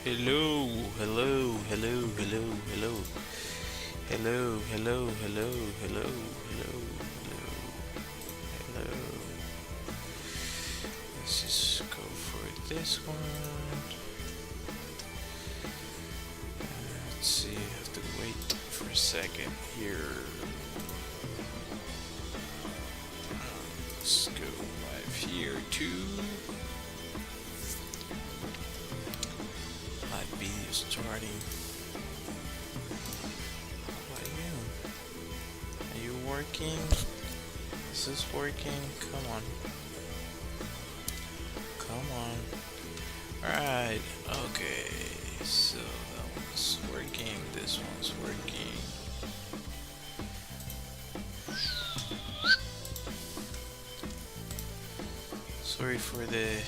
Hello, hello, hello, hello, hello, hello, hello, hello, hello, hello, hello, hello. Let's just go for this one. Let's see, I have to wait for a second here. Let's go live here too. Live video starting. How about you? Are you working? Is this working? Come on. Come on. Alright, okay. So that one's working. This one's working. Sorry for the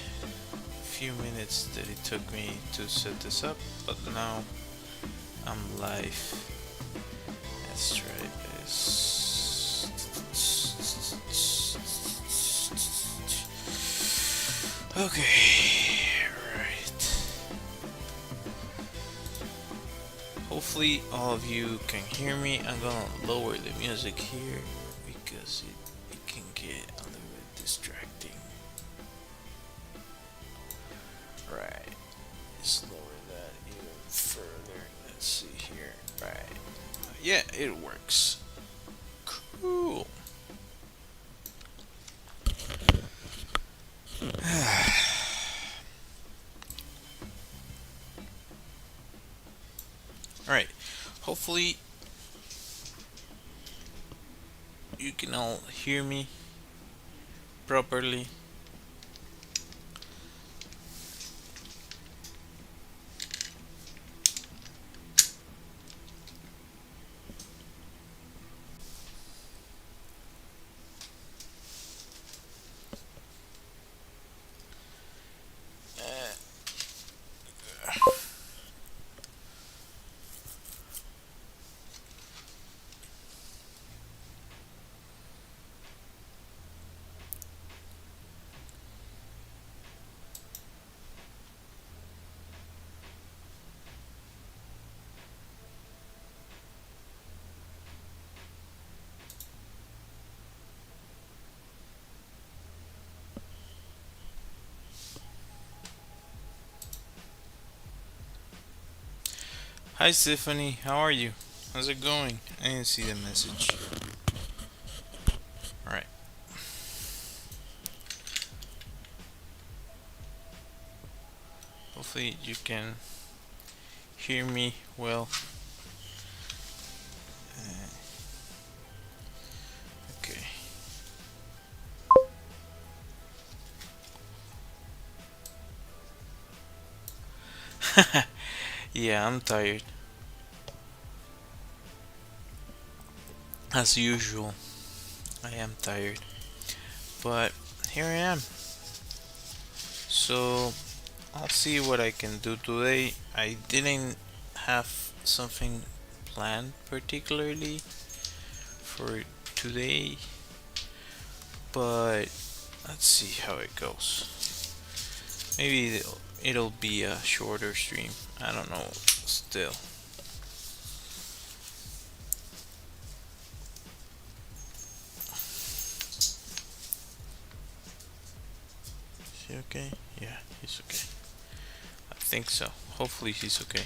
few minutes that it took me to set this up, but now I'm live. Let's try this. Okay, right. Hopefully all of you can hear me. I'm gonna lower the music here because it can get a little bit distracting. Right. Let's lower that even further. Let's see here. Right. Yeah, it works. Cool. Alright. Hopefully you can all hear me properly. Hi Stephanie, how are you? How's it going? I didn't see the message. Alright. Hopefully you can hear me well. Okay. Yeah, I'm tired. As usual, I am tired. But here I am. So I'll see what I can do today. I didn't have something planned particularly for today, but let's see how it goes. Maybe it'll be a shorter stream. I don't know still. Is he okay? Yeah, he's okay. I think so. Hopefully he's okay.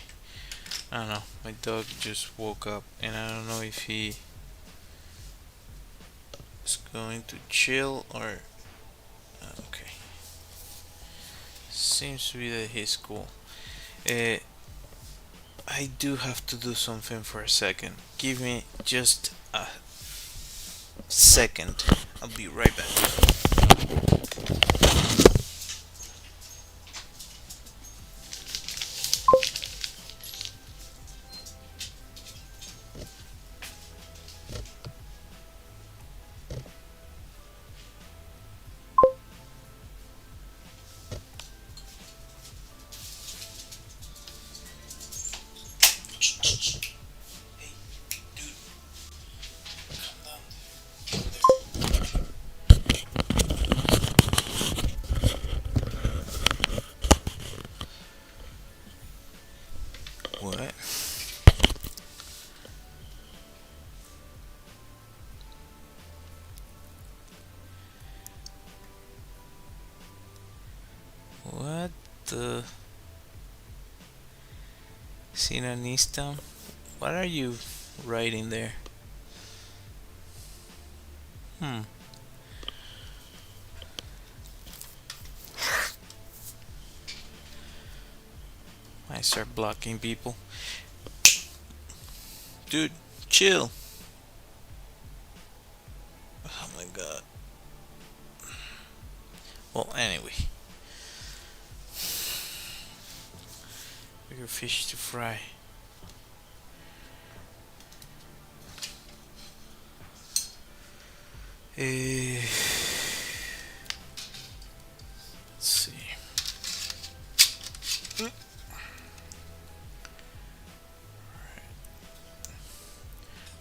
I don't know. My dog just woke up and I don't know if he is going to chill or okay. Seems to be that he's cool. I do have to do something for a second. Give me just a second. I'll be right back. Hey, dude, calm down. What? What the Sinanista? What are you writing there? Hmm. I start blocking people. Dude, chill. Oh my god. Well, anyway, bigger fish to fry. Let's see.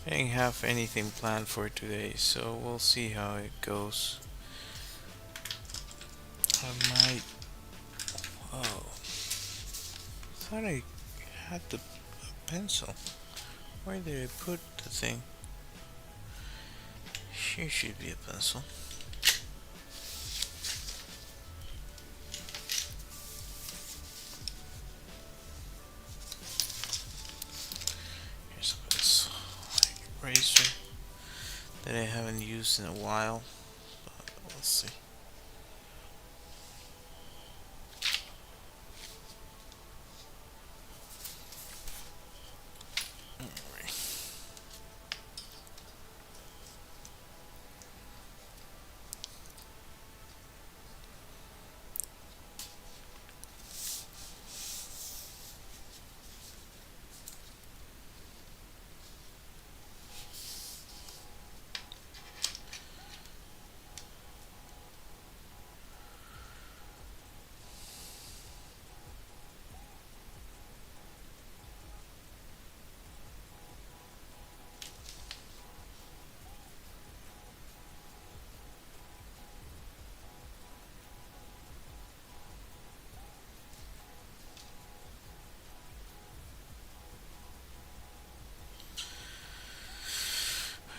I didn't have anything planned for today, so we'll see how it goes. I might. Oh, thought I had the pencil. Where did I put the thing? Here should be a pencil. Here's a pencil. Razor that I haven't used in a while. But let's see.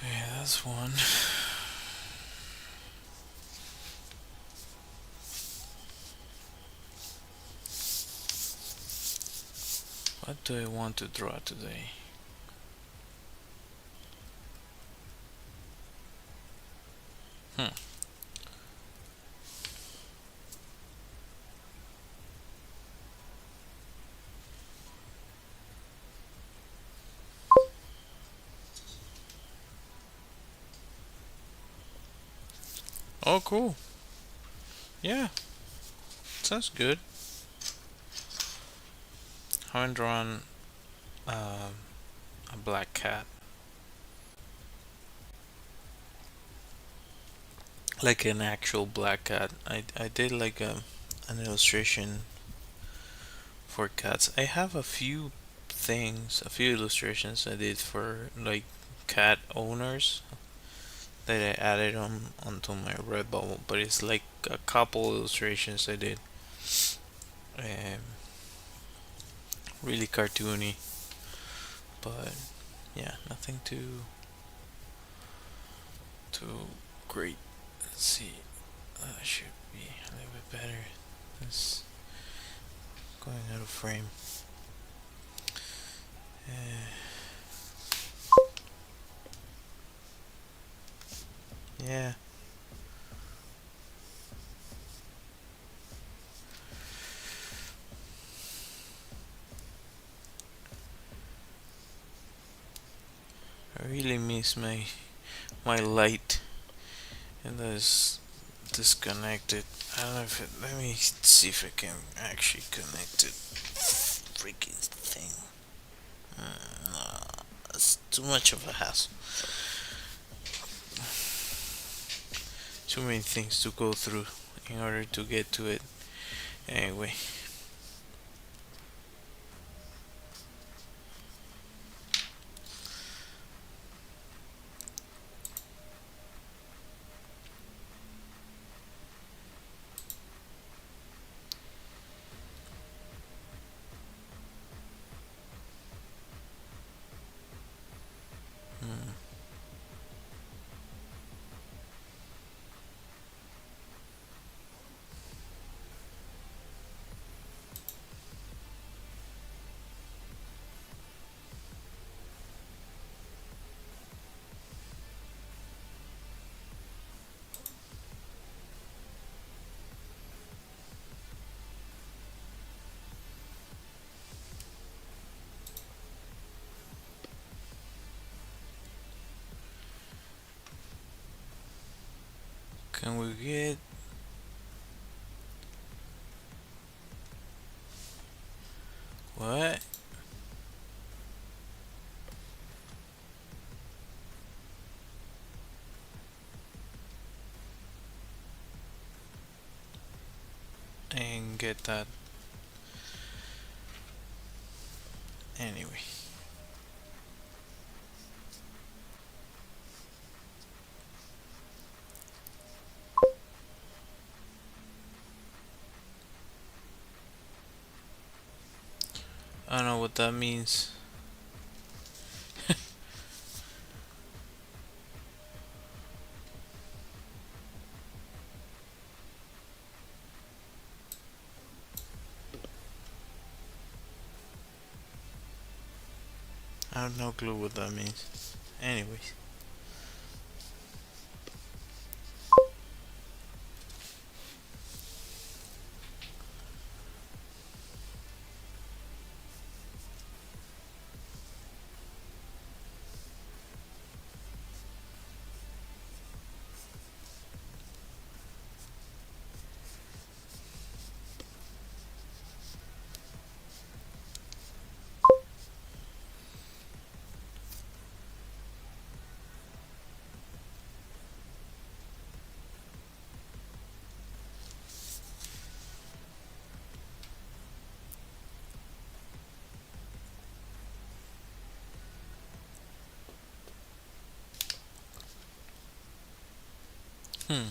Yeah, that's one. What do I want to draw today? Hmm. Oh, cool. Yeah, sounds good. I haven't drawn um, a black cat. Like an actual black cat. I did like an illustration for cats. I have a few illustrations I did for like cat owners that I added on onto my Redbubble, but it's like a couple illustrations I did. Um, really cartoony, but yeah, nothing too great. Let's see. Should be a little bit better. It's going out of frame. Uh, yeah. I really miss my light, and that's disconnected. I don't know if let me see if I can actually connect it. Freaking thing. No, it's too much of a hassle. Too many things to go through in order to get to it. Anyway, Can we get what? And get that anyway. I don't know what that means. I have no clue what that means. Anyways. Hmm.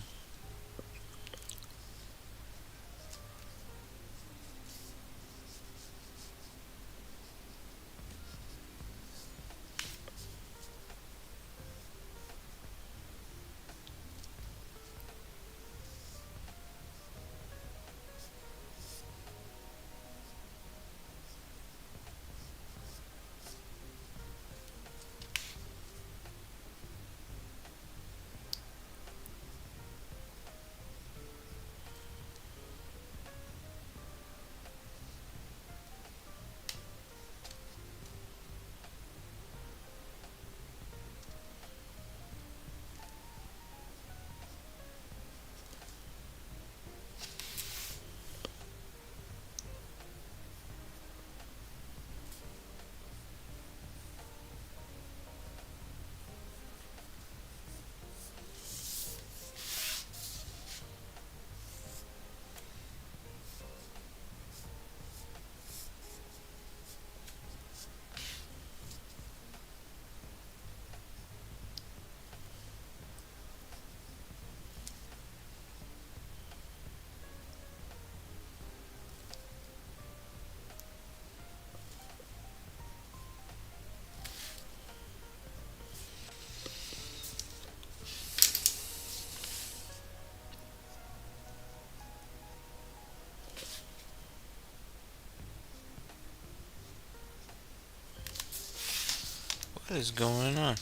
What is going on?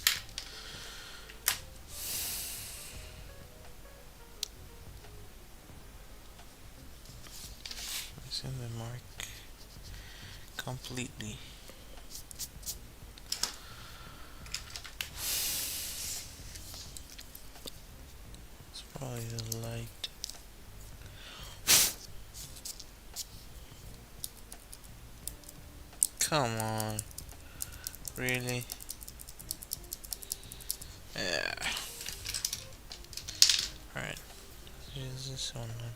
It's in the mark completely. It's probably the light. Come on. Really? Yeah. Alright. Use this one then.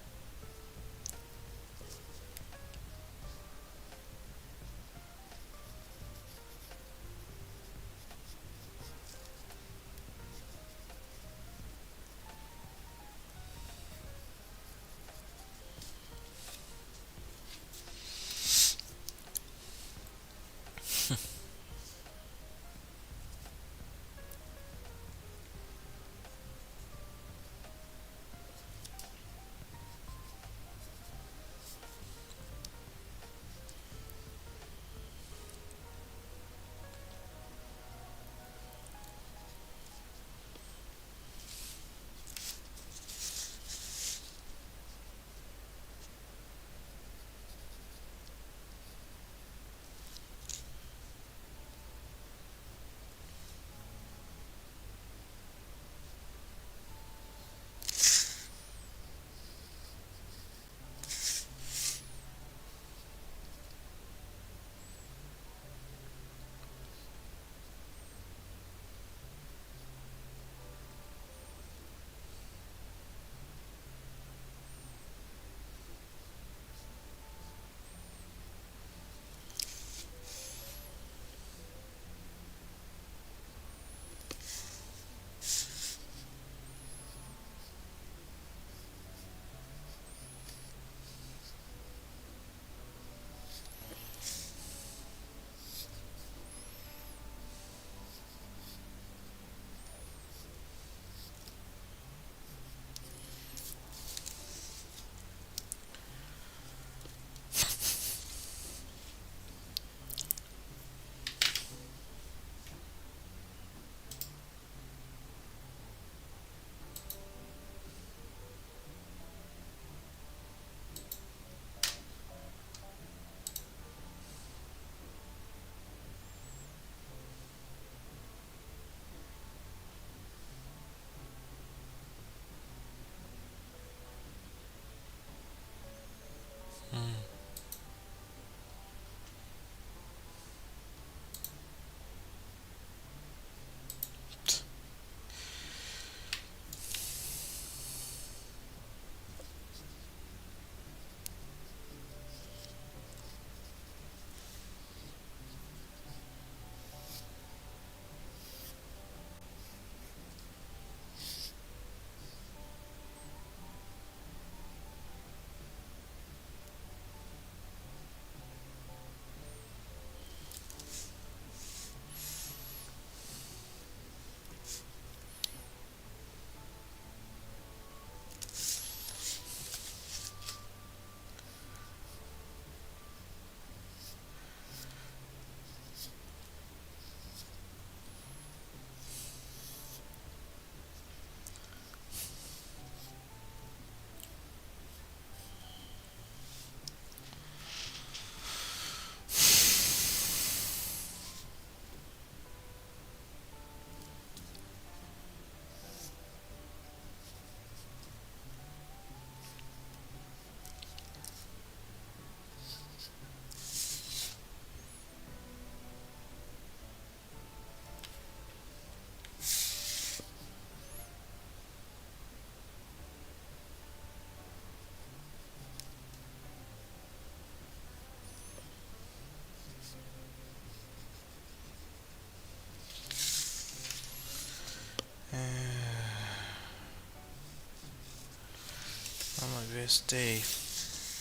best day,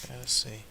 gotta say.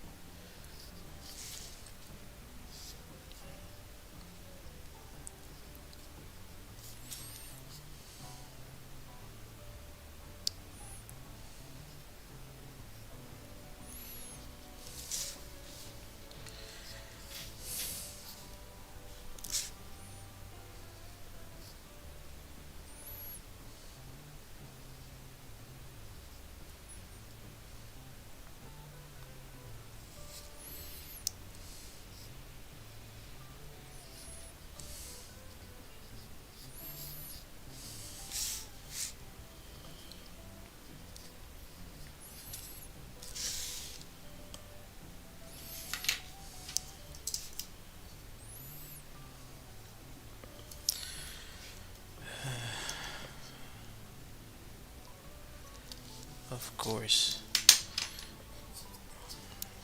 Of course,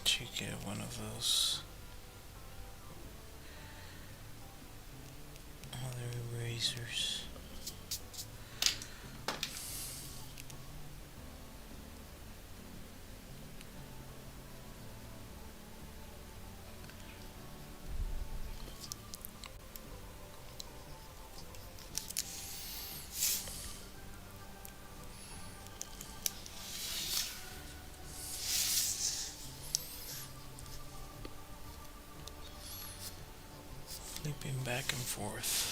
you get one of those other erasers. Flipping back and forth.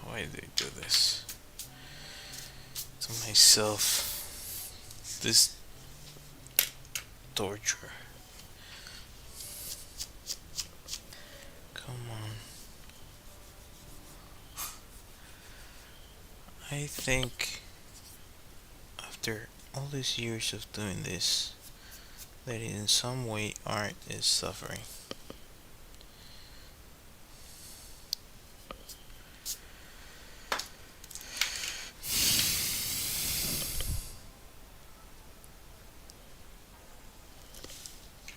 Why do they do this to myself? This torture. Come on. I think after all these years of doing this, that in some way art is suffering.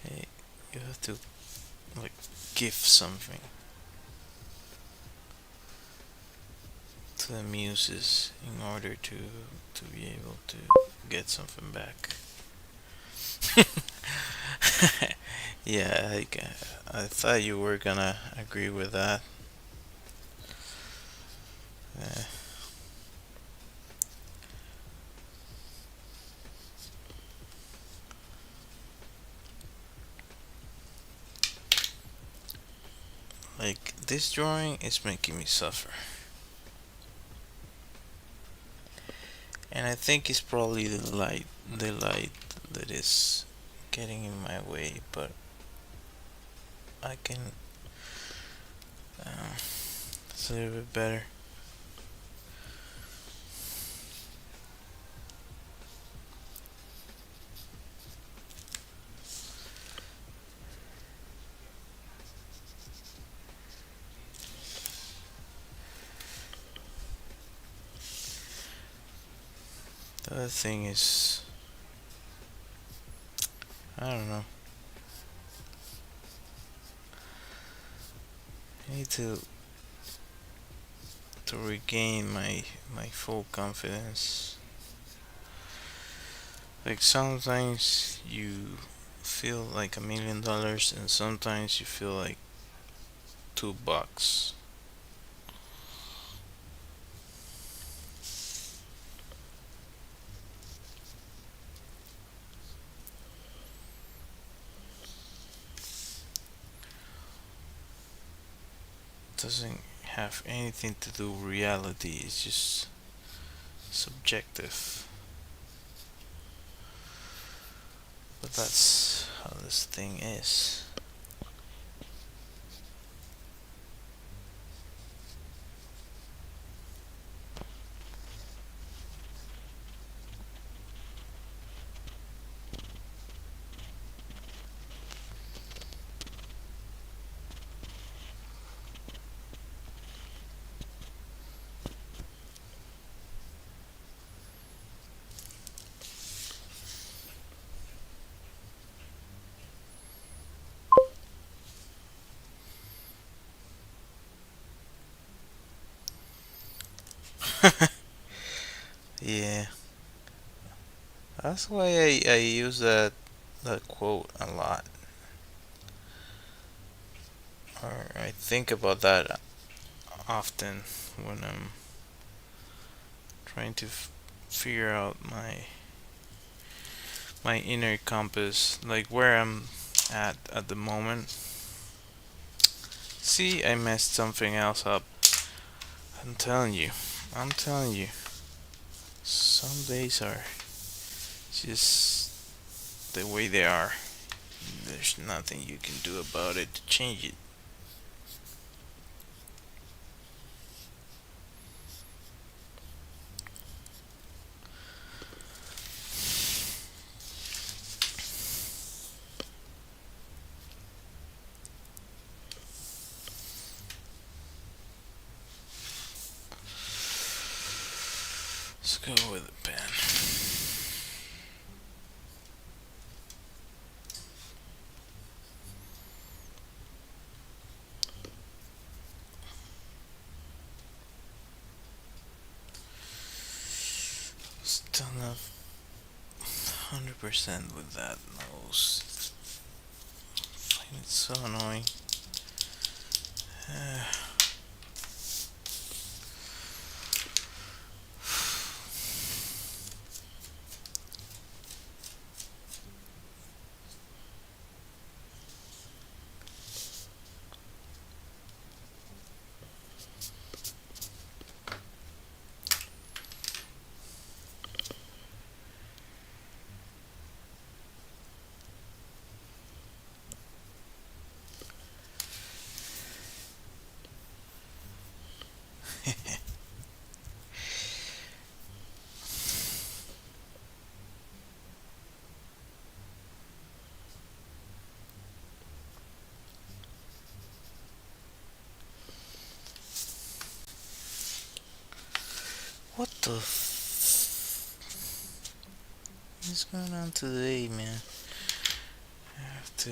Hey, you have to like give something to the muses in order to be able to get something back. Yeah, I thought you were gonna agree with that. Uh, like this drawing is making me suffer, and I think it's probably the light that is getting in my way. But I can. Uh, it's a little bit better. The other thing is, I don't know. I need to regain my full confidence. Like sometimes you feel like $1 million, and sometimes you feel like $2. Doesn't have anything to do with reality. It's just subjective. But that's how this thing is. Yeah, that's why I use that quote a lot. Or I think about that often when I'm trying to figure out my inner compass, like where I'm at the moment. See, I messed something else up. I'm telling you. I'm telling you. Some days are just the way they are. There's nothing you can do about it to change it. Let's go with a pen. Still not 100% with that nose. I find it so annoying. What the is going on today, man? I have to.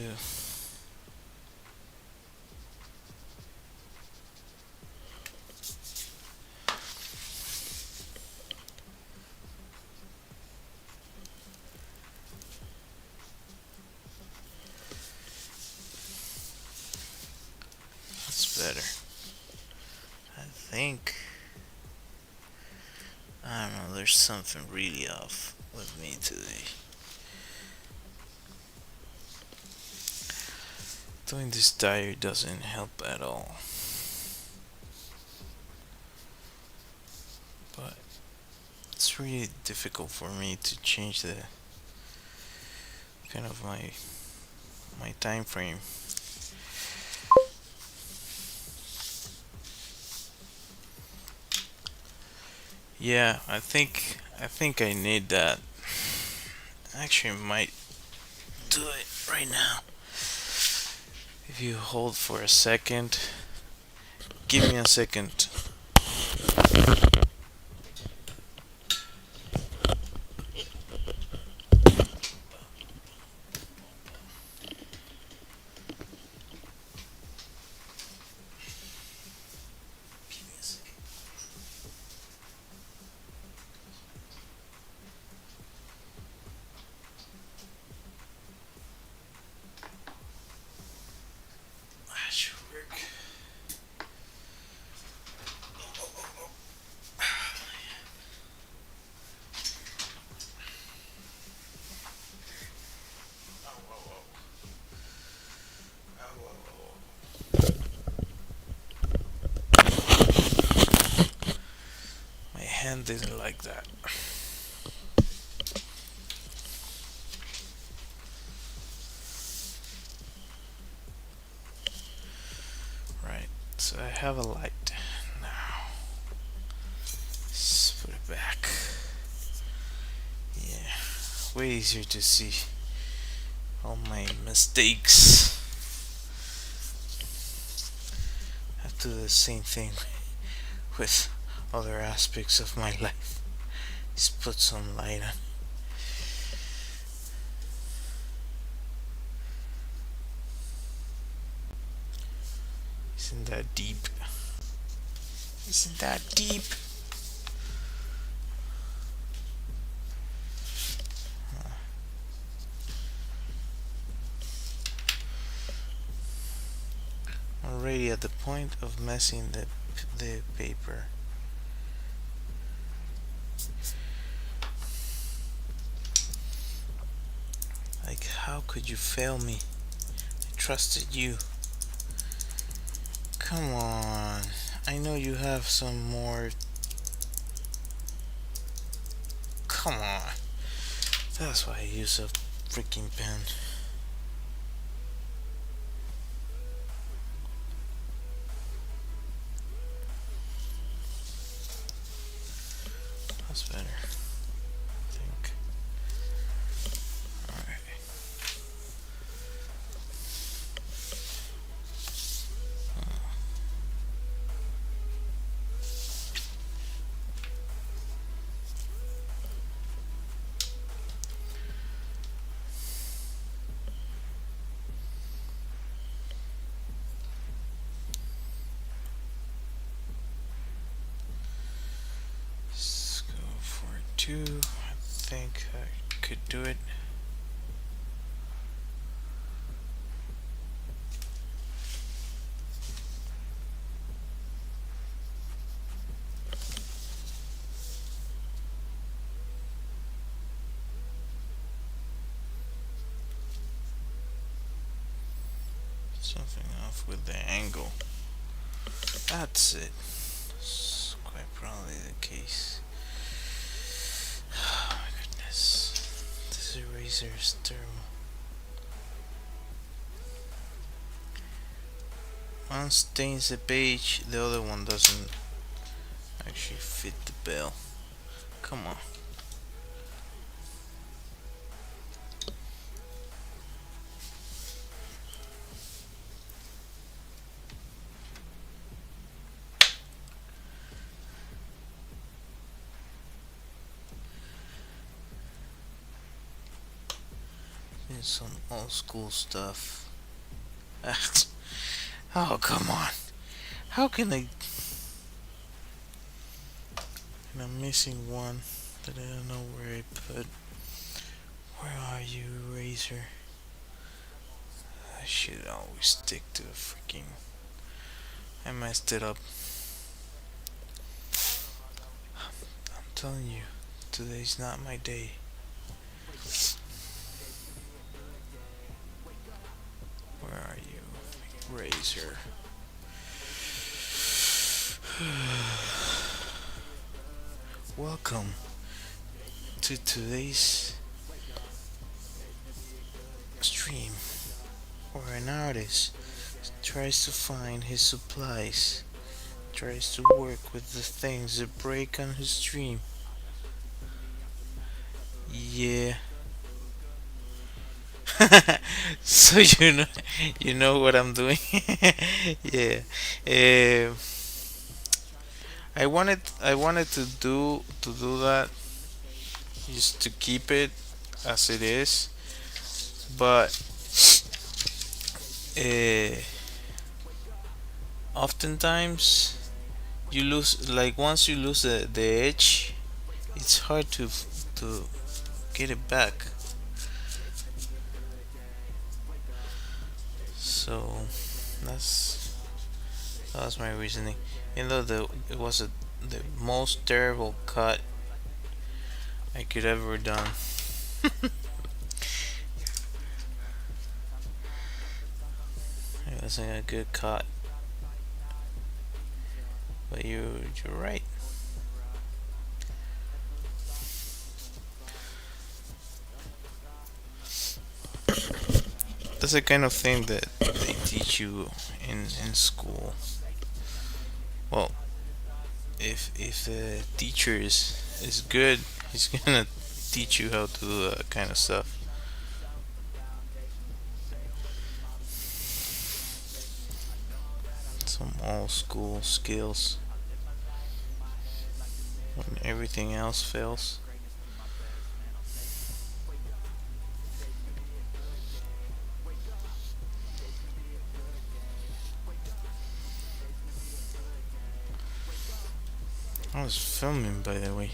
That's better. I think. I don't know, there's something really off with me today. Doing this diary doesn't help at all. But it's really difficult for me to change the kind of my time frame. Yeah, I think I need that. Actually, might do it right now. If you hold for a second, give me a second. Give me a second. That should work. Oh, whoa, whoa. Oh, whoa, whoa. My hand didn't like that. Right, so I have a light now. Let's put it back. Yeah, way easier to see all my mistakes. I have to do the same thing with other aspects of my life. Just put some light on. Isn't that deep? Isn't that deep? Already at the point of messing the paper. Like, how could you fail me? I trusted you. Come on. I know you have some more. Come on. That's why I use a freaking pen. That's better, I think. Alright. Let's go for 2. I think I could do it. Something off with the angle. That's it. It's quite probably the case. Oh my goodness. This eraser is terrible. One stains the page, the other one doesn't actually fit the bill. Come on. It's some old school stuff. Oh, come on. How can I... And I'm missing one that I don't know where I put. Where are you, eraser? I should always stick to a freaking... I messed it up. I'm telling you, today's not my day. Where are you, eraser? Welcome to today's stream, where an artist tries to find his supplies, tries to work with the things that break on his stream. Yeah. So you know what I'm doing. Yeah. Uh, I wanted to do that just to keep it as it is, but uh, oftentimes you lose, like once you lose the edge, it's hard to get it back. So that's that was my reasoning. Even though it was the most terrible cut I could ever done. It wasn't a good cut, but you're right. That's the kind of thing that they teach you in school. Well, if the teacher is good, he's gonna teach you how to do that kind of stuff. Some old school skills when everything else fails. I was filming, by the way.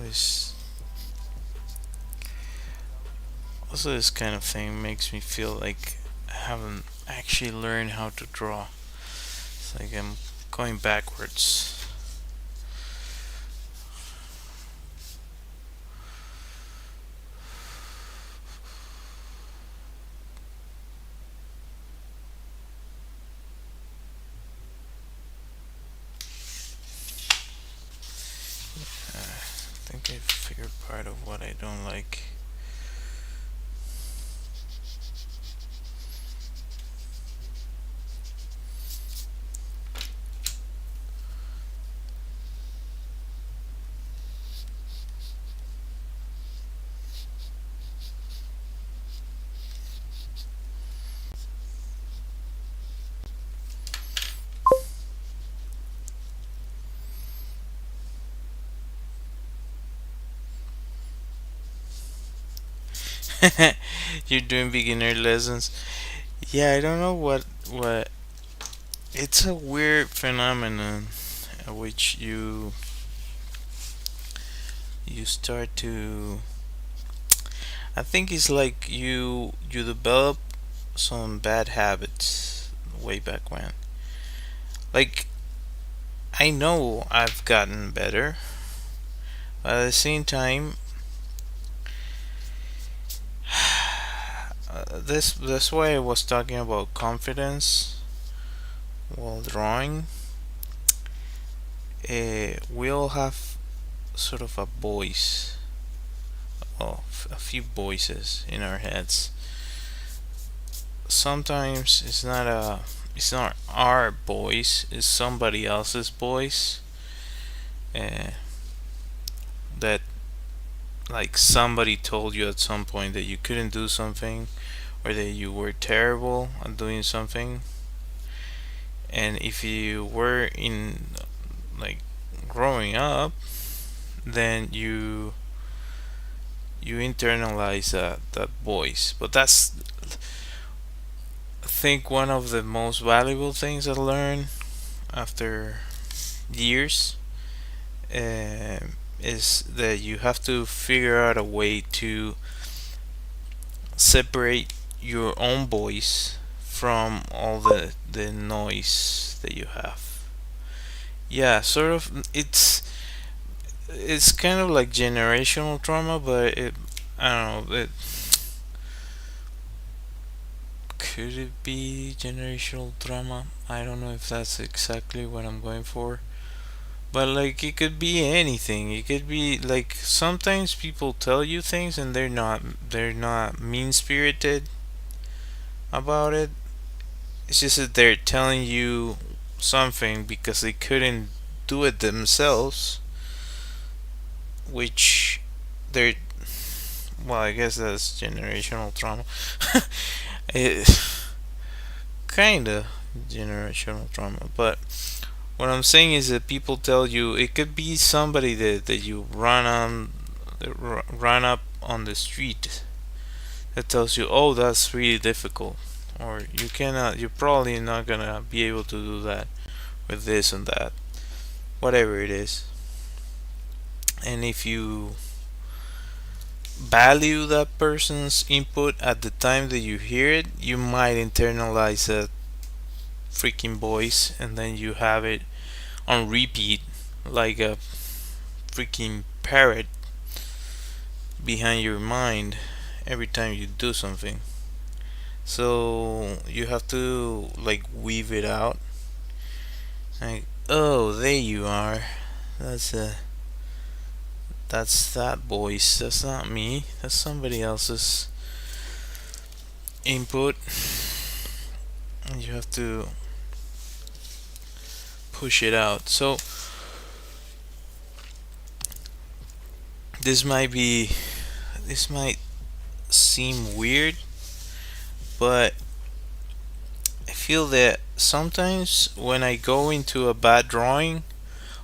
this also this kind of thing makes me feel like I haven't actually learned how to draw. It's like I'm going backwards. I think I figured part of what I don't like. You're doing beginner lessons. Yeah, I don't know what. It's a weird phenomenon, which you start to. I think it's like you develop some bad habits way back when. Like I know I've gotten better, but at the same time, that's why I was talking about confidence while drawing. We all have sort of a voice, well, a few voices in our heads. Sometimes it's not our voice, it's somebody else's voice. Uh, that like somebody told you at some point that you couldn't do something or that you were terrible at doing something, and if you were in like growing up, then you internalize that voice. But that's, I think, one of the most valuable things I learned after years, is that you have to figure out a way to separate your own voice from all the noise that you have. Yeah, sort of. It's kind of like generational trauma, but I don't know. Could it be generational trauma? I don't know if that's exactly what I'm going for. But like it could be anything. It could be like sometimes people tell you things and they're not mean spirited about it. It's just that they're telling you something because they couldn't do it themselves, which they're, well, I guess that's generational trauma. it kinda generational trauma, but what I'm saying is that people tell you it could be somebody that you run up on the street that tells you, oh, that's really difficult, or you're probably not gonna be able to do that with this and that, whatever it is. And if you value that person's input at the time that you hear it, you might internalize that freaking voice, and then you have it on repeat like a freaking parrot behind your mind every time you do something. So you have to like weave it out. Like, oh, there you are. That's a that's that voice. That's not me. That's somebody else's input. And you have to push it out. So this might be this might seem weird, but I feel that sometimes when I go into a bad drawing,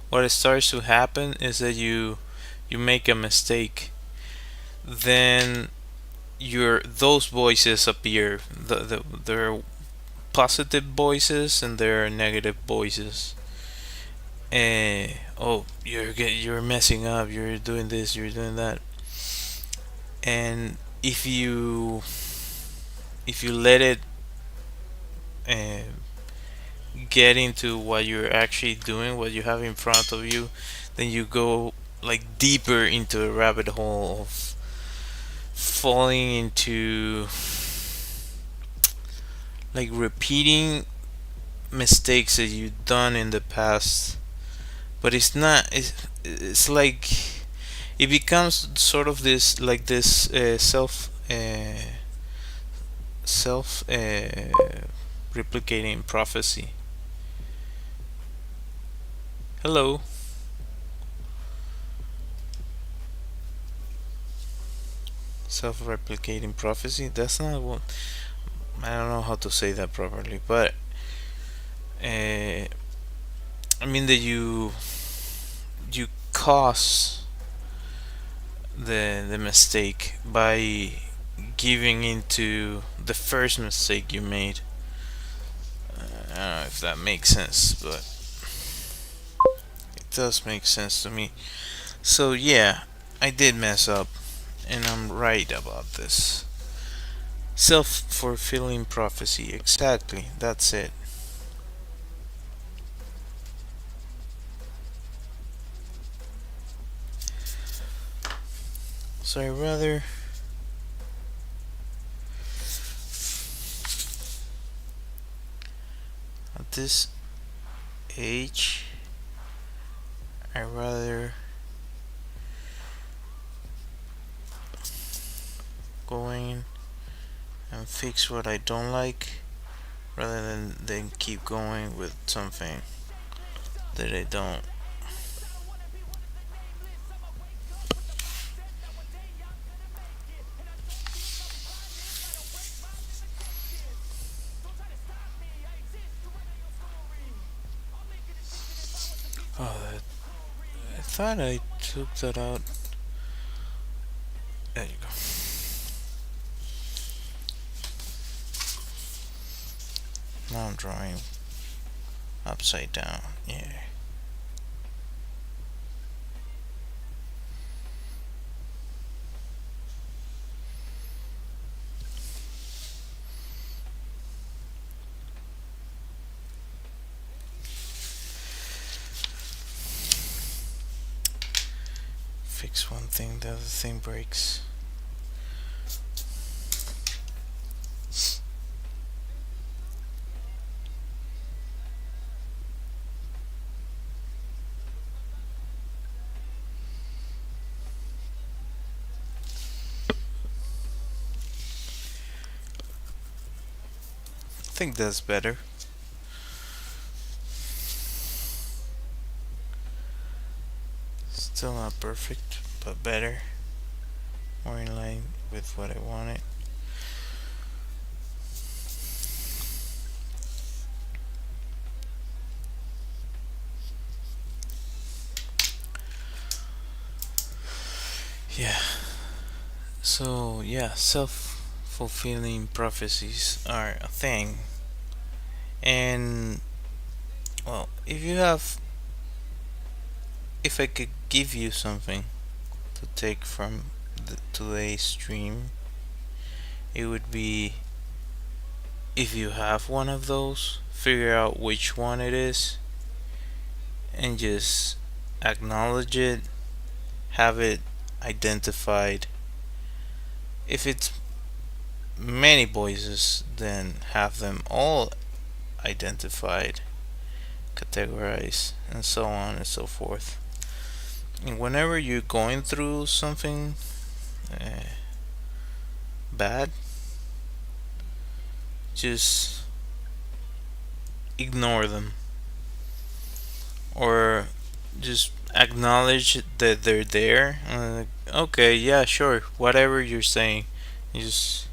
what starts to happen is that you make a mistake, then your those voices appear. There are positive voices and there are negative voices. oh, you're messing up, you're doing this, you're doing that. And if you let it uh, get into what you're actually doing, what you have in front of you, then you go like deeper into a rabbit hole of falling into like repeating mistakes that you've done in the past. But it's like it becomes sort of this like this self replicating prophecy. Hello. Self-replicating prophecy. That's not what, I don't know how to say that properly, but I mean that you cause the mistake by giving into the first mistake you made. I don't know if that makes sense, but it does make sense to me. So yeah, I did mess up, and I'm right about this. Self-fulfilling prophecy. Exactly. That's it. So I rather at this age, I rather going and fix what I don't like rather than keep going with something that I don't. Oh, I thought I took that out. There you go. Now I'm drawing upside down. Yeah. Fix one thing, the other thing breaks. I think that's better. Still not perfect, but better. More in line with what I wanted. Yeah. So, yeah, self fulfilling prophecies are a thing. And, well, if I could give you something to take from today's stream, it would be if you have one of those, figure out which one it is and just acknowledge it, have it identified. If it's many voices, then have them all identified, categorized, and so on and so forth. And whenever you're going through something uh, bad, just ignore them or just acknowledge that they're there. Okay, yeah, sure, whatever you're saying, you just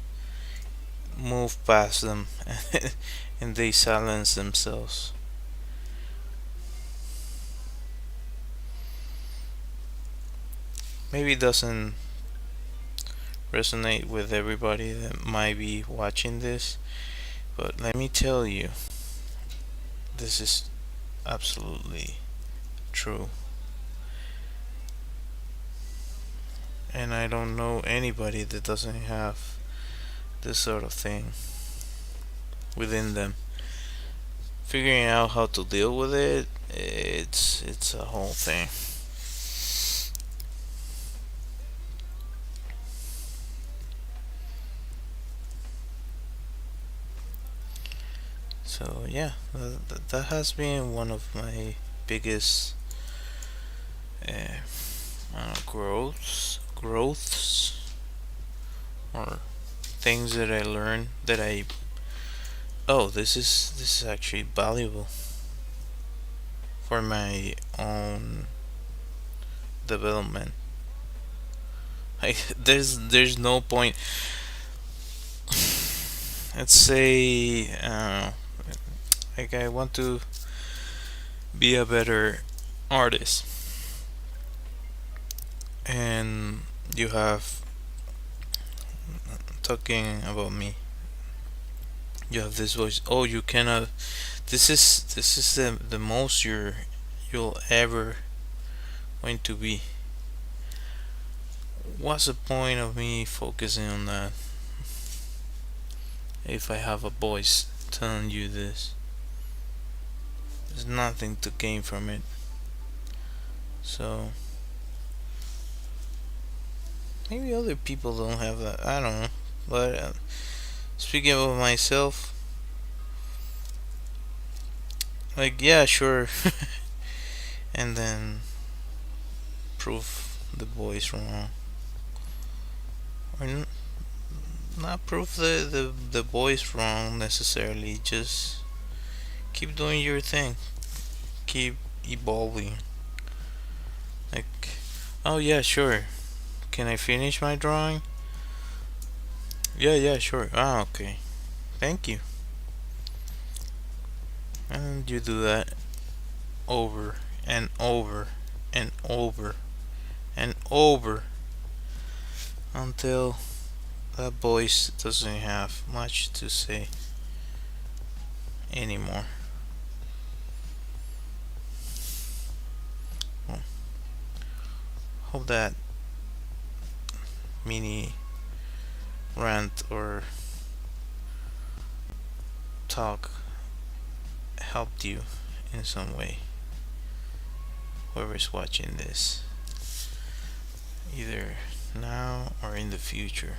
move past them and they silence themselves. Maybe it doesn't resonate with everybody that might be watching this, but let me tell you, this is absolutely true. and I don't know anybody that doesn't have this sort of thing within them. Figuring out how to deal with it, it's a whole thing. So yeah, that has been one of my biggest growths or things that I learned that I oh this is actually valuable for my own development. Like there's no point. Let's say like I want to be a better artist, and you have talking about me. You have this voice. Oh, you cannot. This is the most you'll ever going to be. What's the point of me focusing on that if I have a voice telling you this? There's nothing to gain from it. So maybe other people don't have that. I don't know. But speaking of myself, like yeah, sure, and then prove the boys wrong, or not prove the boys wrong necessarily. Just keep doing your thing. Keep evolving. Like, oh yeah, sure. Can I finish my drawing? Yeah, yeah, sure. Ah, okay. Thank you. And you do that over and over and over and over until that voice doesn't have much to say anymore. Well, hope that mini rant or talk helped you in some way. Whoever's watching this, either now or in the future.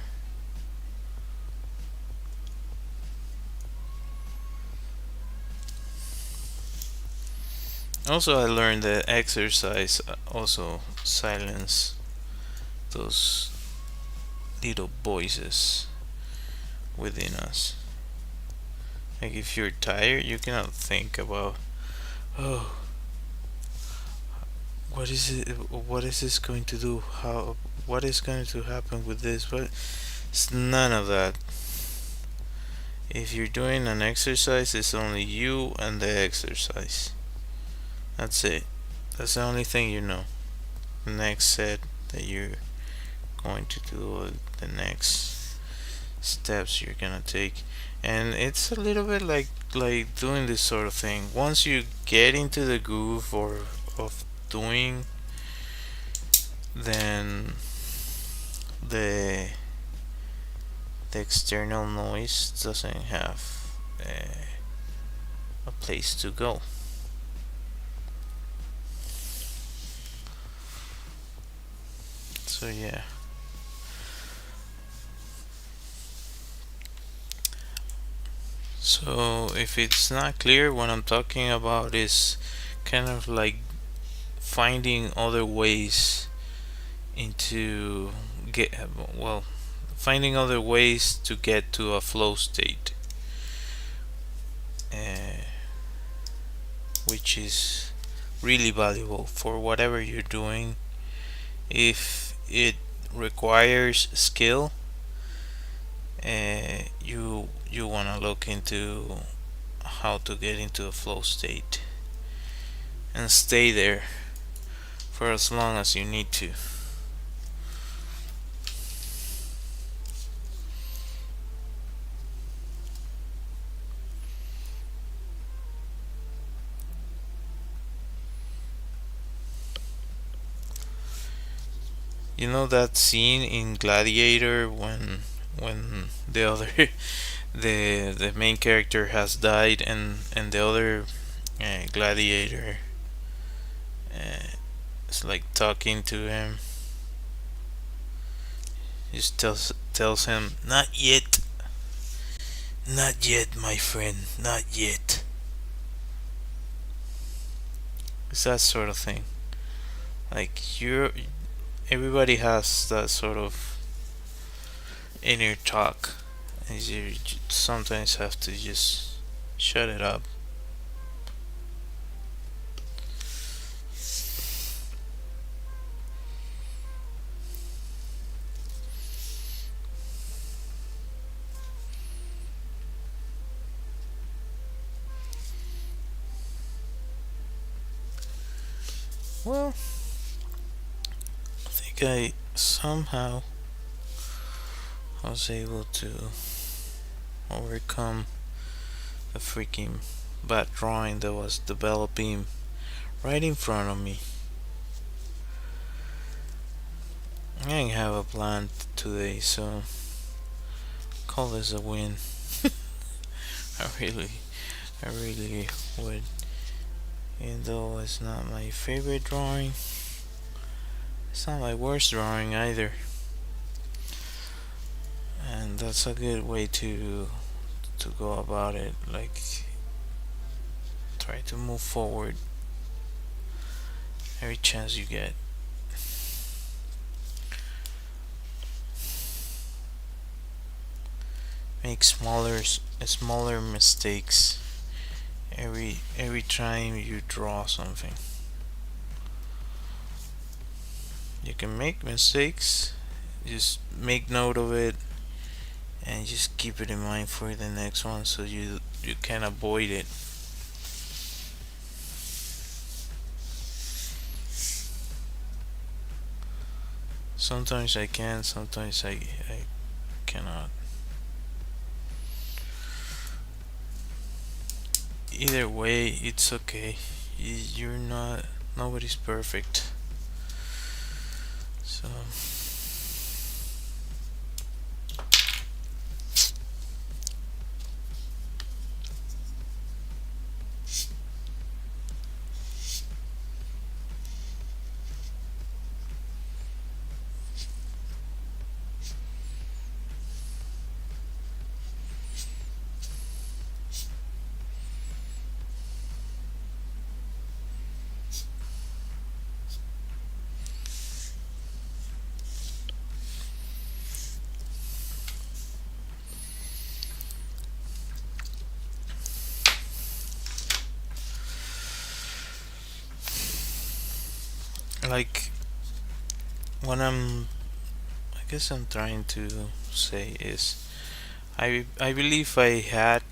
Also, I learned that exercise also silence those little voices within us. Like if you're tired, you cannot think about, oh, what is it? What is this going to do? How? What is going to happen with this? But it's none of that. If you're doing an exercise, it's only you and the exercise. That's it. That's the only thing you know. The next set that you're going to do, or the next steps you're gonna take, and it's a little bit like doing this sort of thing. Once you get into the groove or of doing, then the the external noise doesn't have a place to go. So yeah. So if it's not clear, what I'm talking about is kind of like finding other ways into get well finding other ways to get to a flow state, uh, which is really valuable for whatever you're doing. If it requires skill, you want to look into how to get into a flow state and stay there for as long as you need to. You know that scene in Gladiator when the other the main character has died and the other gladiator is like talking to him. He just tells him, "Not yet, not yet, my friend, not yet." It's that sort of thing. Like everybody has that sort of inner talk, and you sometimes have to just shut it up. Well, I think I somehow was able to overcome a freaking bad drawing that was developing right in front of me. I didn't have a plan today, so call this a win. I really, I really would. Even though it's not my favorite drawing, it's not my worst drawing either. And that's a good way to go about it. Like, try to move forward every chance you get. Make smaller mistakes every time you draw something. You can make mistakes, just make note of it and just keep it in mind for the next one so you can avoid it. Sometimes I can, sometimes I cannot. Either way, it's okay. You're not, nobody's perfect. So like what I guess I'm trying to say is I believe I had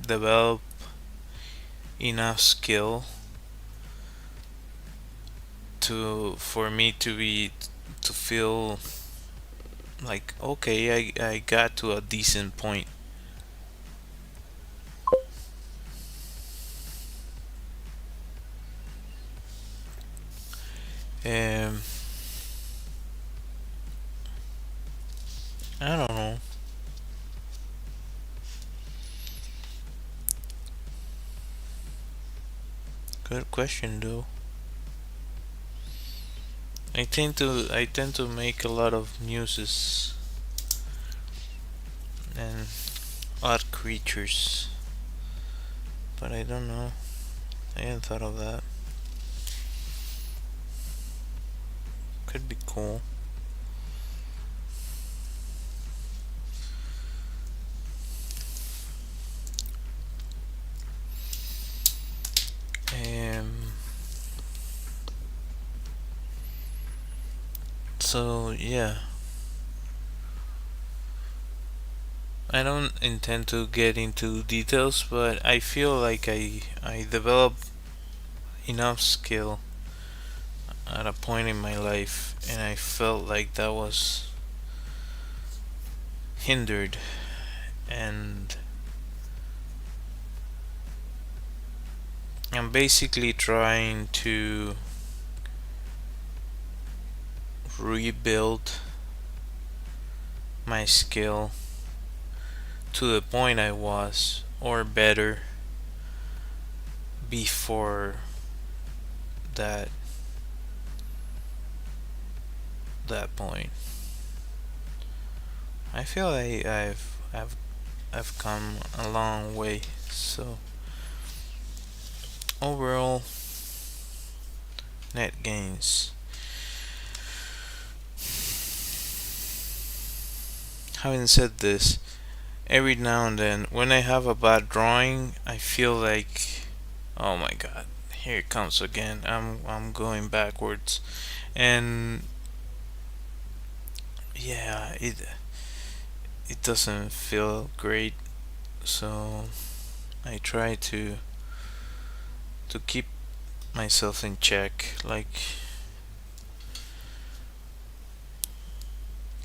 developed enough skill to for me to feel like okay, I got to a decent point. Um, I don't know. Good question though. I tend to make a lot of muses and odd creatures, but I don't know. I hadn't thought of that. Could be cool. Um. So yeah, I don't intend to get into details, but I feel like I developed enough skill at a point in my life, and I felt like that was hindered, and I'm basically trying to rebuild my skill to the point I was, or better, before that that point. I feel like I've come a long way. So overall, net gains. Having said this, every now and then, when I have a bad drawing, I feel like, oh my god, here it comes again. I'm going backwards, and yeah, it doesn't feel great. So I try to keep myself in check. Like,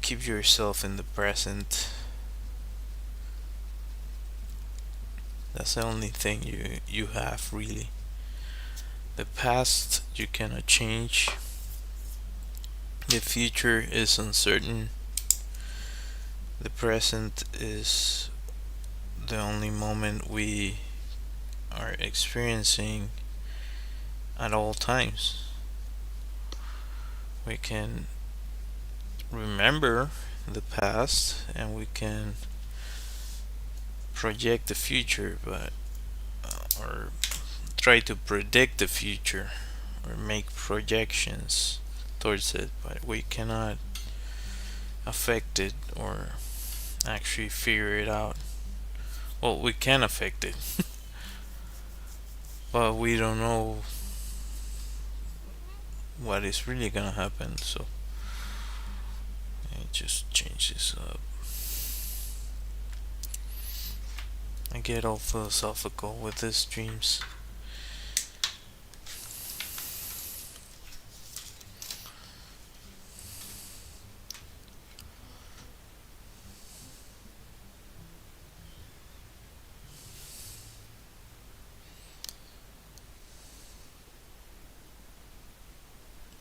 keep yourself in the present. That's the only thing you have, really. The past you cannot change. The future is uncertain. The present is the only moment we are experiencing at all times. We can remember the past and we can project the future, but or try to predict the future or make projections towards it, but we cannot affect it or actually figure it out. Well, we can affect it, but we don't know what is really gonna happen. So it just changes up. I get all philosophical with these dreams.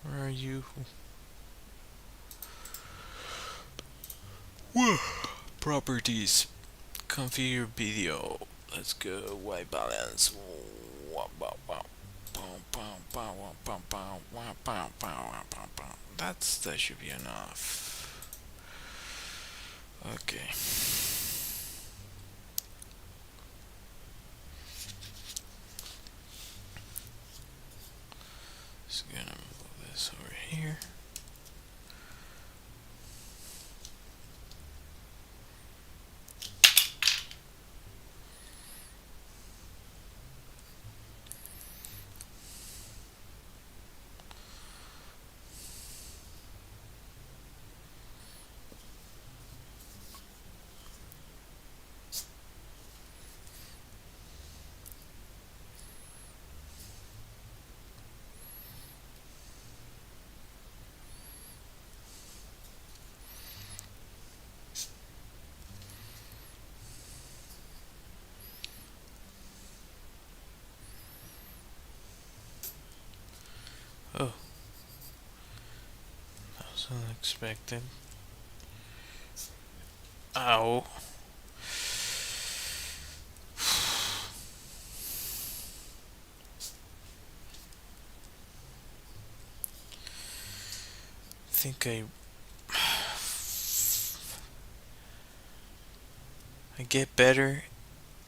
Where are you? Properties. Configure video. Let's go. White balance. That should be enough. Okay. Just gonna move this over here. Oh, that was unexpected. Ow. Think I get better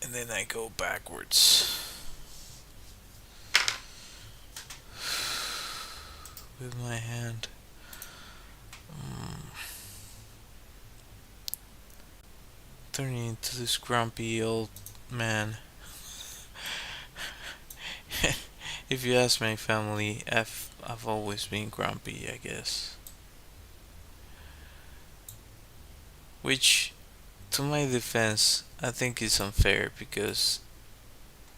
and then I go backwards with my hand. Turning into this grumpy old man. If you ask my family, I've always been grumpy, I guess. Which, to my defense, I think is unfair because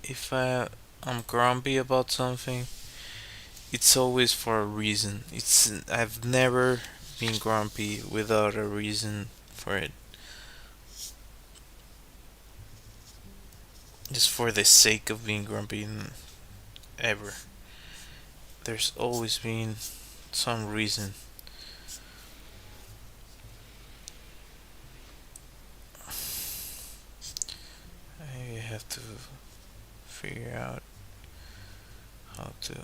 if I'm grumpy about something, it's always for a reason. I've never been grumpy without a reason for it. Just for the sake of being grumpy, ever. There's always been some reason. I have to figure out how to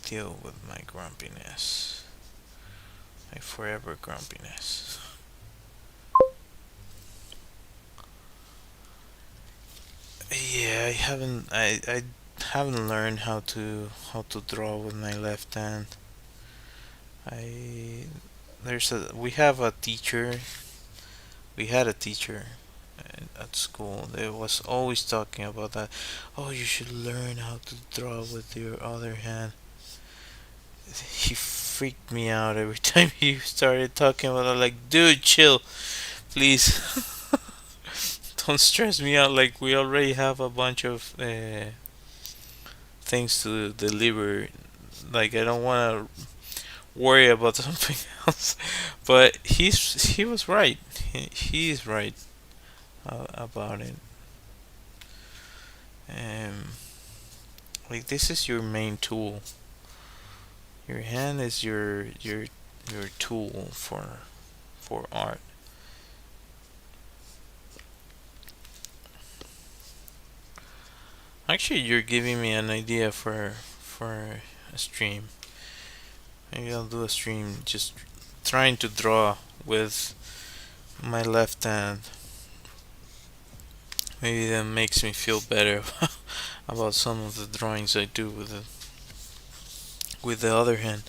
deal with my grumpiness, my forever grumpiness. Yeah, I haven't learned how to draw with my left hand. I there's a we have a teacher. We had a teacher at school. They was always talking about that. Oh, you should learn how to draw with your other hand. He freaked me out every time he started talking about it. Like, dude, chill, please. Don't stress me out. Like, we already have a bunch of things to deliver. Like, I don't want to worry about something else. But he was right. He is right about it. Um, like, this is your main tool. Your hand is your tool for art. Actually, you're giving me an idea for a stream. Maybe I'll do a stream just trying to draw with my left hand. Maybe that makes me feel better about some of the drawings I do with the other hand.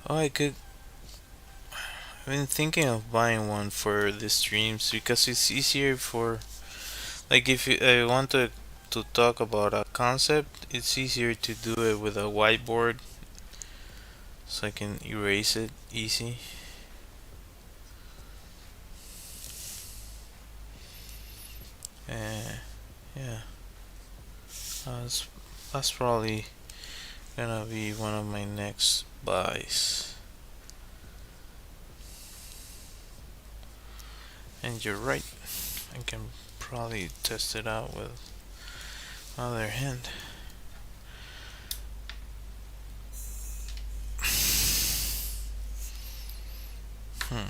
Oh, I could. I've been thinking of buying one for the streams because it's easier for like if I want to talk about a concept, it's easier to do it with a whiteboard so I can erase it easy. Uh, yeah, that's that's probably gonna be one of my next buys. And you're right, I can probably test it out with my other hand. Hmm.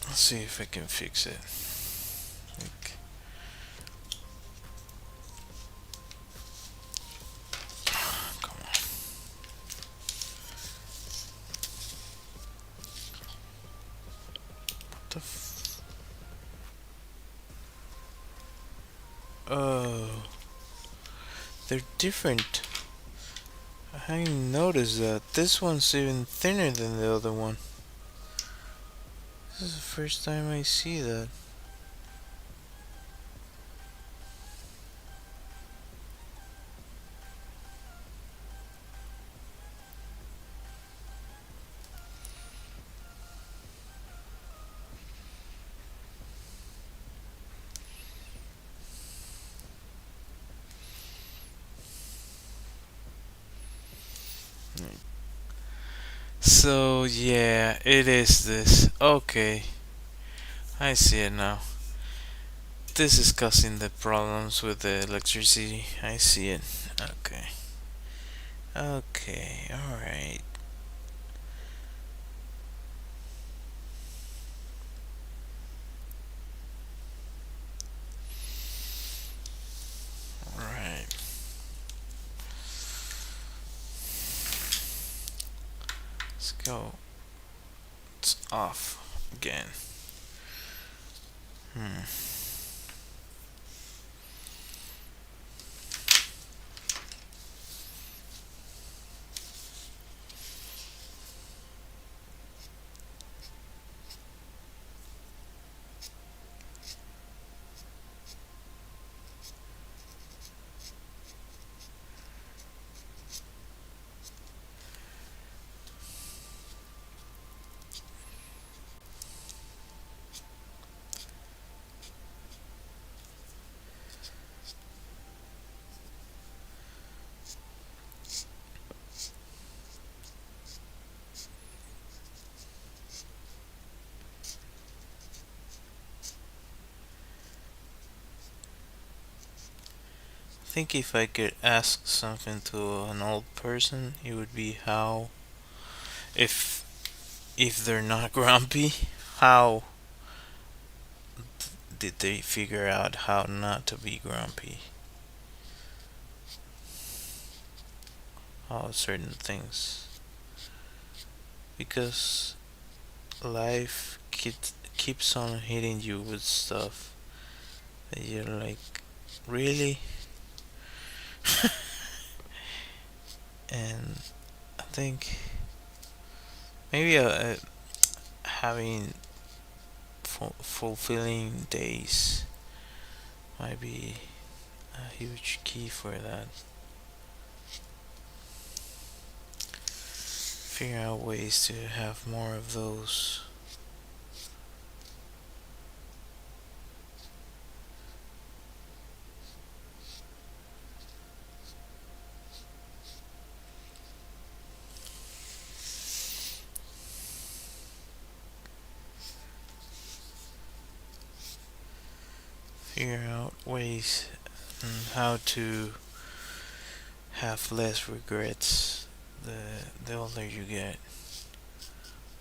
Let's see if I can fix it. Like, come on. What the Oh, they're different. I didn't notice that. This one's even thinner than the other one. This is the first time I see that. So, yeah, it is this. Okay, I see it now. This is causing the problems with the electricity. I see it. Okay. Okay, alright. Alright. Let's go. It's off again. Hmm. think if I could ask something to an old person, it would be how if they're not grumpy, how did they figure out how not to be grumpy? How certain things, because life keeps on hitting you with stuff that you're like, really? And I think maybe having fulfilling days might be a huge key for that. Figure out ways to have more of those. Figure out ways and how to have less regrets the older you get.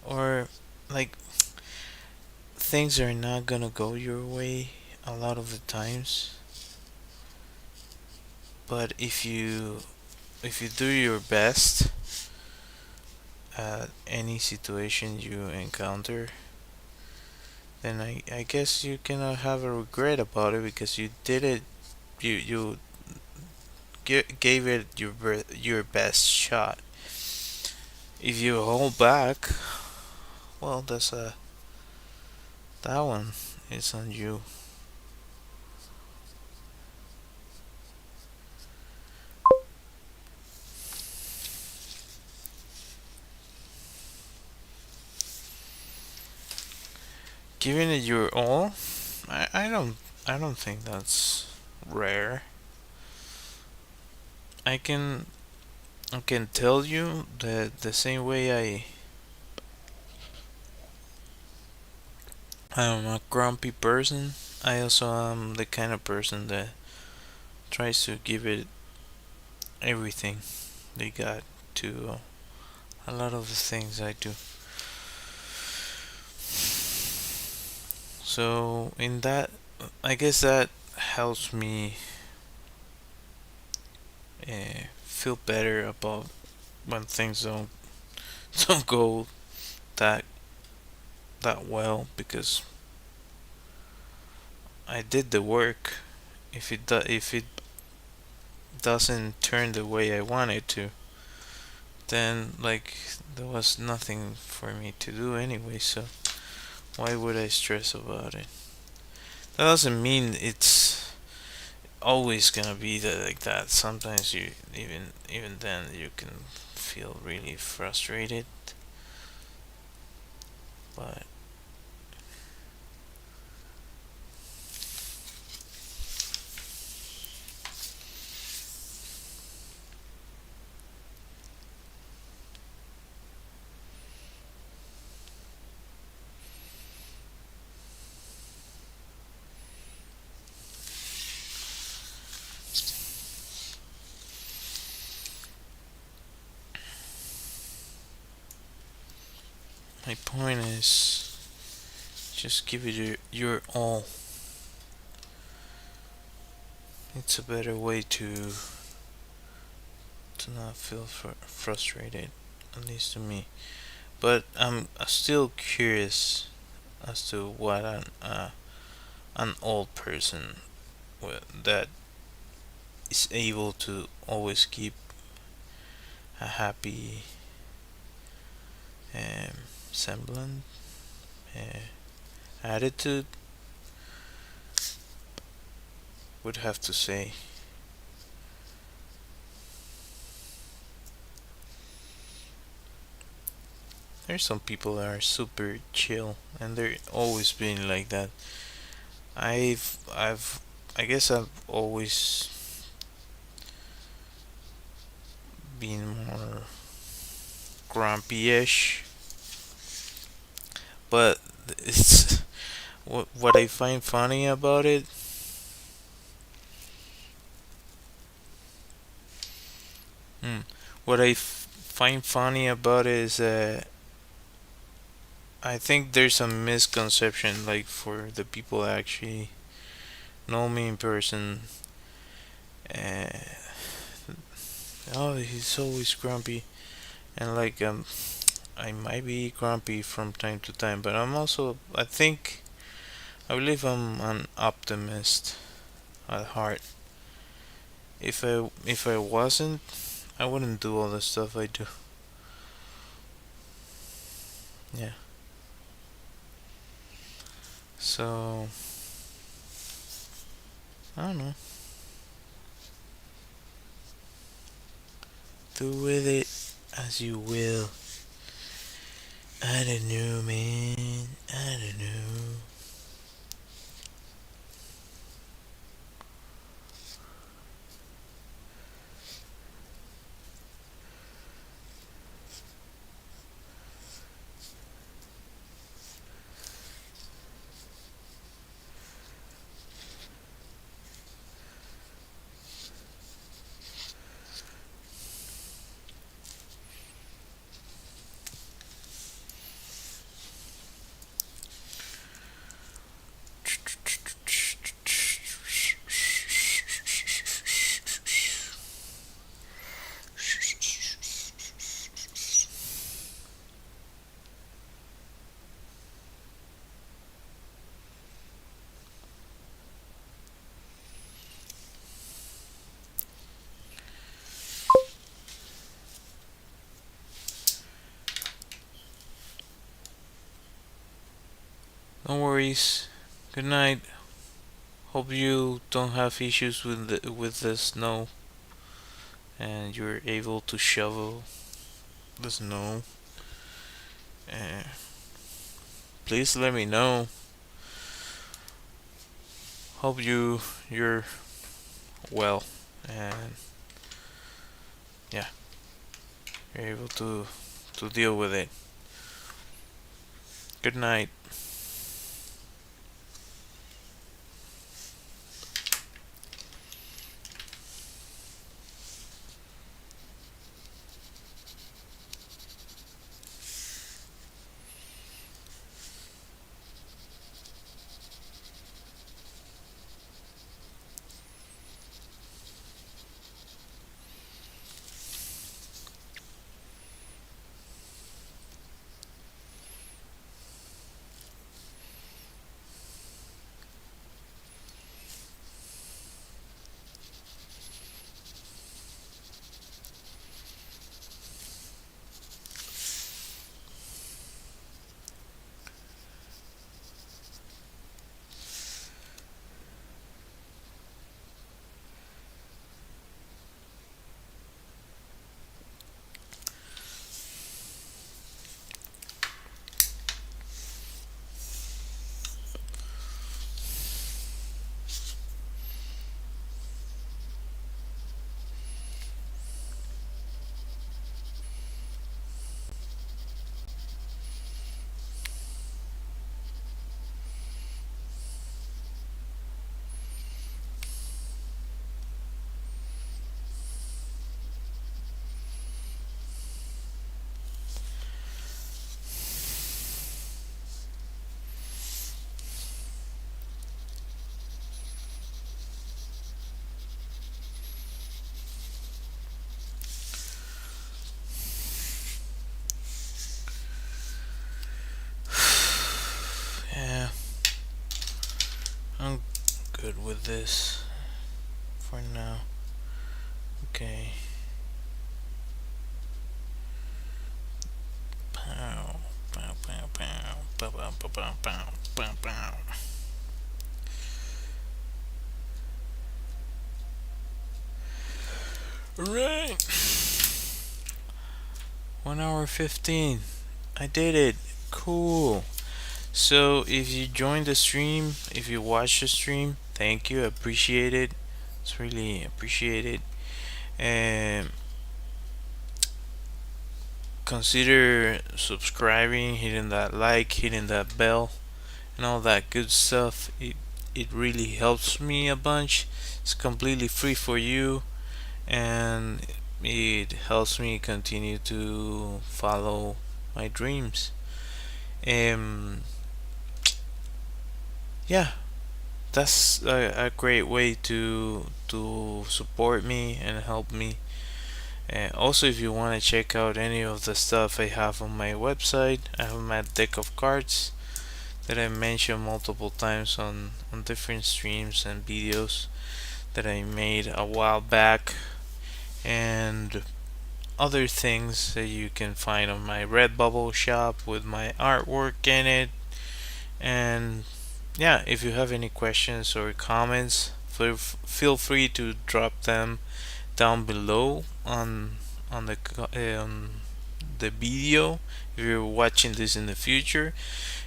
Or like things are not gonna go your way a lot of the times, but if you do your best at any situation you encounter, then I guess you cannot have a regret about it because you did it. You gave it your best shot. If you hold back, well, that one is on you. Giving it your all, I don't think that's rare. I can I can tell you that the same way I'm a grumpy person, I also am the kind of person that tries to give it everything they got to a lot of the things I do. So in that, I guess that helps me feel better about when things don't go that well because I did the work. If it doesn't turn the way I want it to, then like there was nothing for me to do anyway. So why would I stress about it? That doesn't mean it's always gonna be like that. Sometimes you even then you can feel really frustrated, but my point is just give it your all. It's a better way to not feel frustrated, at least to me. But I'm still curious as to what an old person that is able to always keep a happy um, semblant uh, attitude would have to say. There's some people that are super chill and they're always been like that. I guess I've always been more grumpy-ish, but it's what I find funny about it Hmm. What I find funny about it is I think there's a misconception, like for the people that actually know me in person. Uh, oh, he's always grumpy, and like I might be grumpy from time to time, but I believe I'm an optimist at heart. If I wasn't, I wouldn't do all the stuff I do. Yeah. So I don't know. Do with it as you will. I don't know, man. I don't know. No worries. Good night. Hope you don't have issues with the snow and you're able to shovel the snow. Uh, Please let me know. Hope you're well and yeah, you're able to deal with it. Good night. Yeah, I'm good with this for now. Okay. Pow, pow, pow, pow, pow, pow, pow, pow, pow, pow, pow. Right. 1 hour 15. I did it. Cool. So if you joined the stream, if you watched the stream, thank you. I appreciate it. It's really appreciated. And consider subscribing, hitting that like, hitting that bell, and all that good stuff. It really helps me a bunch. It's completely free for you, and It helps me continue to follow my dreams. Um, yeah, that's a great way to support me and help me. And also, if you want to check out any of the stuff I have on my website, I have my deck of cards that I mentioned multiple times on different streams and videos that I made a while back, and other things that you can find on my Redbubble shop with my artwork in it. And yeah, if you have any questions or comments, feel free to drop them down below on the video if you're watching this in the future.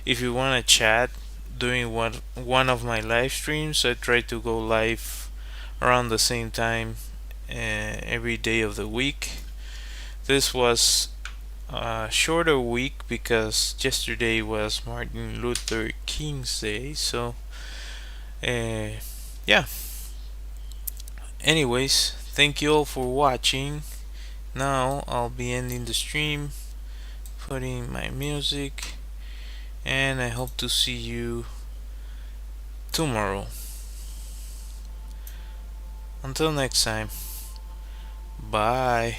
If you want to chat during one of my live streams, I try to go live around the same time every day of the week. This was a shorter week because yesterday was Martin Luther King's Day. So, uh, yeah. Anyways, thank you all for watching. Now I'll be ending the stream, putting my music, and I hope to see you tomorrow. Until next time, bye.